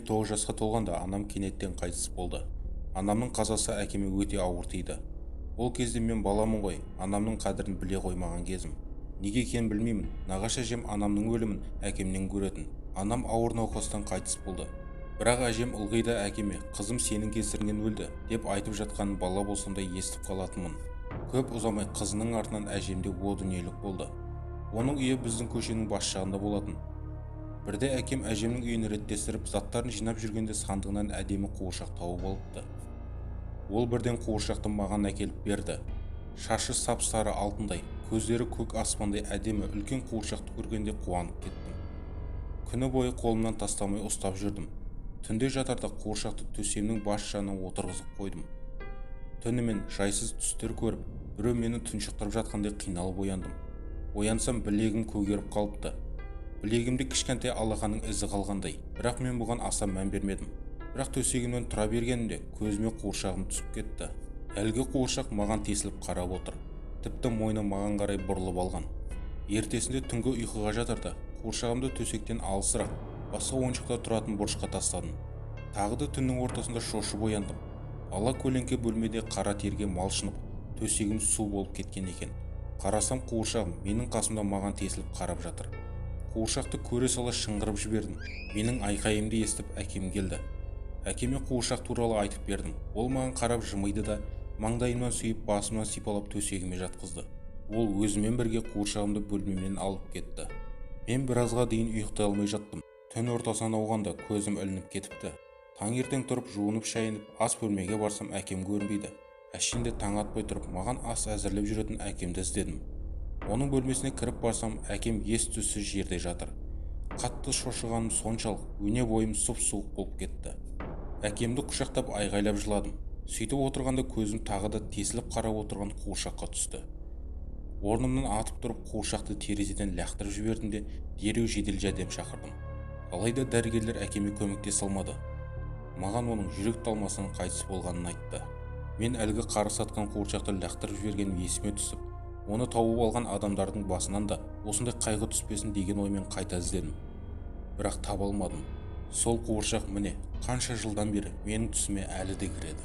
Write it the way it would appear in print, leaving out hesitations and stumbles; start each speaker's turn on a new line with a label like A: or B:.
A: 9 жасқа толғанда анам кенеттен қайтыс болды. Анамның қазасы әкеме өте ауыр тиді. Ол кезде мен баламын ғой, анамның қадірін біле қоймаған кезім. Неге екенін білмеймін. Нағашы әжем анамның өлімін әкемнен көретін. Анам ауыр науқастан қайтыс болды. Бірақ әжем ылғи да әкеме «Қызым сенің кесіріңнен өлді» деп айтып жатқанын бала болсам да естіп қалатынмын. Көп ұзамай қызының артынан әжем де о дүниелік болды. Оның үйі біздің көшенің бас жағында болатын. Бірде әкем әжемнің үйін реттестіріп, заттарын жинап жүргенде сандығынан әдемі қуыршақ тауып алыпты. Ол бірден қуыршақты маған әкеліп берді. Шашы сап-сары алтындай, көздері көк аспандай әдемі үлкен қуыршақты көргенде қуанып кеттім. Күні бойы қолымнан тастамай ұстап жүрдім. Түнде жатарда қуыршақты төсемнің бас жағына отырғызып қойдым. Түнімен жайсыз түстер көріп, біреу мені тұншықтырып жатқандай қиналып ояндым. Оянсам білегім көгеріп қалыпты. Білегімде кішкентай алақанның ізі қалғандай, бірақ мен бұған аса мән бермедім. Бірақ төсегімнен тұра бергенімде көзіме қуыршағым түсіп кетті. Әлгі қуыршақ маған тесіліп қарап отыр. Тіпті мойны маған қарай бұрылып алған. Ертесінде түнгі ұйқыға жатарда қуыршағымды төсектен алысырақ, басқа ойыншықта тұратын бұрышқа тастадым. Тағы да түннің ортасында шошып ояндым. Ала көлеңке бөлмеде қара терге малшынып, төсегім су болып кеткен екен. Қарасам қуыршағым менің қасымда маған тесіліп қарап жатыр. Қуыршақты көре сала шыңғырып жібердім. Менің айқайымды естіп әкем келді. Әкеме қуыршақ туралы айтып бердім. Ол маған қарап жымиды да маңдайымнан сүйіп басымнан сипалап төсегіме жатқызды. Ол өзімен бірге қуыршағымды бөлмемнен алып кетті. Мен біразға дейін ұйықтай алмай жаттым. Түн ортасынан ауғанда көзім ілініп кетіпті. Таңертең тұрып жуынып шайынып ас бөлмеге барсам әкем көрінбейді. Әшейінде таң атпай тұрып маған ас әзірлеп жүретін әкемді іздедім. Оның бөлмесіне кіріп барсам әкем ес-түссіз жерде жатыр. Қатты шошығаным соншалық өне бойым сұп-суық болып кетті. Әкемді құшақтап айғайлап жыладым. Сөйтіп отырғанда көзім тағы да тесіліп қарап отырған қуыршаққа түсті. Орнымнан атып тұрып қуыршақты терезеден лақтырып жібердім де дереу жедел жәрдем шақырдым. Алайда дәрігерлер әкеме көмектесе алмады. Маған оның жүрек талмасынан қайтыс болғанын айтты. Мен әлгі қарыс атқан қуыршақты лақтырып жібергенім есіме түсіп, оны тауып алған адамдардың басынан да осындай қайғы түспесін деген оймен қайта іздедім. Бірақ таба алмадым. Сол қуыршақ міне қанша жылдан бері менің түсіме әлі де кіреді.